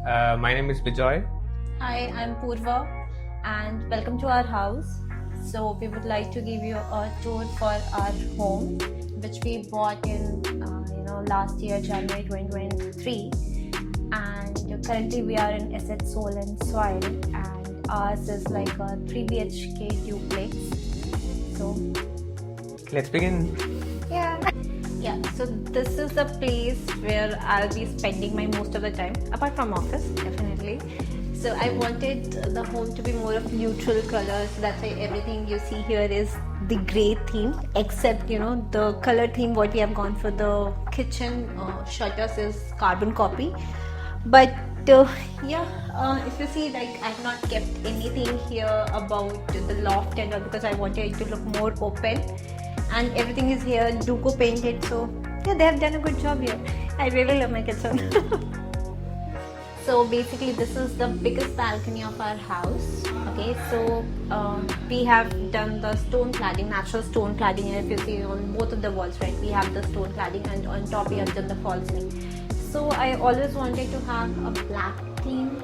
My name is Bijoy. Hi, I'm Purva and welcome to our house. So we would like to give you a tour for our home which we bought in last year January 2023, and currently we are in Asset Soul and Soil, and ours is like a 3 BHK duplex. So Let's begin. yeah, so this is the place where I'll be spending my most of the time, apart from office, definitely. So I wanted the home to be more of neutral colors. That's why everything you see here is the grey theme, except the color theme what we have gone for the kitchen shutters is carbon copy. But if you see, like, I've not kept anything here about the loft and all because I wanted it to look more open, and everything is here Duco painted. So yeah, they have done a good job here. I really love my kitchen. So basically this is the biggest balcony of our house. Okay, so we have done the stone cladding, natural stone cladding, and if you see on both of the walls, right, we have the stone cladding, and on top we have done the false ceiling. So I always wanted to have a black theme.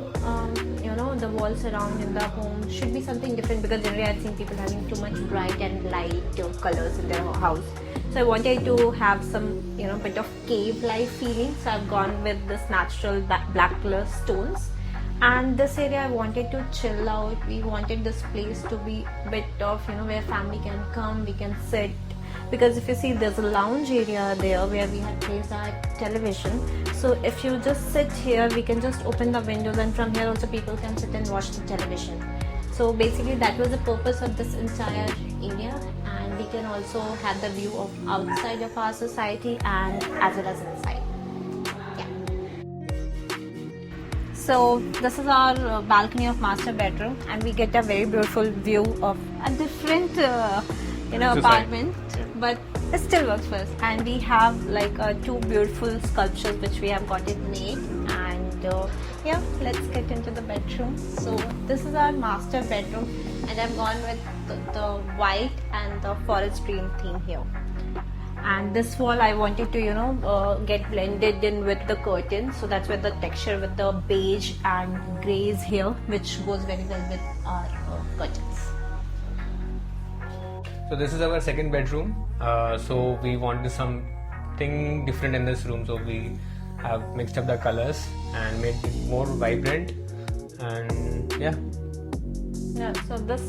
The walls around in the home should be something different because generally I've seen people having too much bright and light colors in their house. So I wanted to have some bit of cave-like feeling. So I've gone with this natural black color stones. And this area I wanted to chill out. We wanted this place to be a bit of where family can come, we can sit. Because if you see, there's a lounge area there where we had placed our television. So if you just sit here, we can just open the windows, and from here also people can sit and watch the television. So basically that was the purpose of this entire area, and we can also have the view of outside of our society and as well as inside. So this is our balcony of master bedroom, and we get a very beautiful view of a different apartment, but it still works for us. And we have like two beautiful sculptures which we have got it made. And let's get into the bedroom. So this is our master bedroom, and I've gone with the white and the forest green theme here. And this wall I wanted to get blended in with the curtains, so that's where the texture with the beige and greys here, which goes very well with our curtains. So this is our second bedroom. So we wanted something different in this room. So we have mixed up the colors and made it more vibrant. And yeah. So this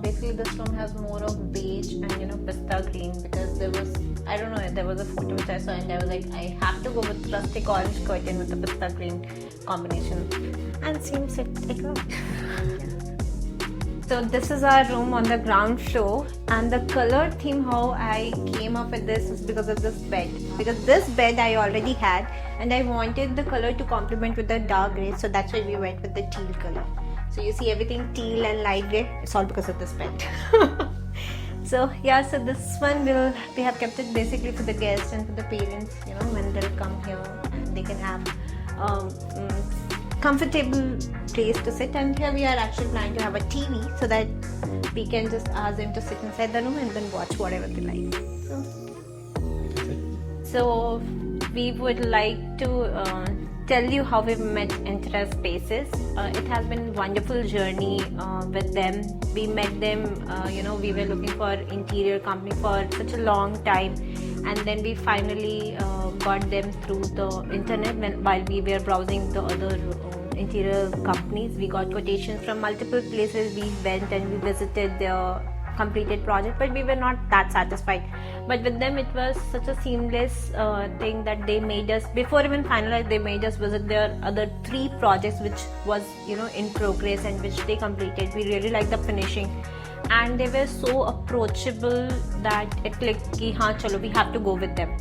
basically this room has more of beige and pista green, because there was a photo which I saw and I was like, I have to go with rustic orange curtain with the pista green combination, and seems it worked. So this is our room on the ground floor, and the color theme how I came up with this is because of this bed. Because this bed I already had, and I wanted the color to complement with the dark grey, so that's why we went with the teal color. So you see everything teal and light grey, it's all because of this bed. So this one we have kept it basically for the guests and for the parents, when they'll come here and they can have comfortable place to sit. And here we are actually planning to have a TV so that we can just ask them to sit inside the room and then watch whatever they like. So we would like to tell you how we've met Intera Spaces. It has been a wonderful journey with them. We met them, we were looking for interior company for such a long time, and then we finally got them through the internet while we were browsing the other interior companies. We got quotations from multiple places. We went and we visited their completed project, but we were not that satisfied. But with them it was such a seamless thing that they made us, before even finalized, they made us visit their other 3 projects which was in progress and which they completed. We really liked the finishing, and they were so approachable that it clicked ki haan chalo, we have to go with them.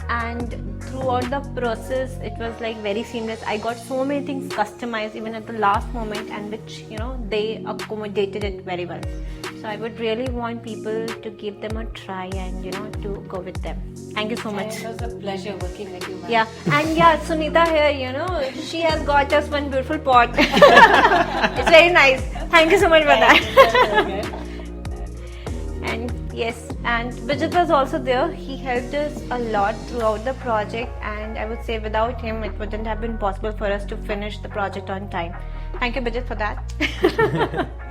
And throughout the process it was like very seamless. I got so many things customized even at the last moment, and which they accommodated it very well. So I would really want people to give them a try and to go with them. Thank you so much. It was a pleasure working with you, ma'am. Yeah, and Sunita here, she has got us one beautiful pot. It's very nice. Thank you so much for that. And Yes, and Bijit was also there. He helped us a lot throughout the project, and I would say without him, it wouldn't have been possible for us to finish the project on time. Thank you, Bijit, for that.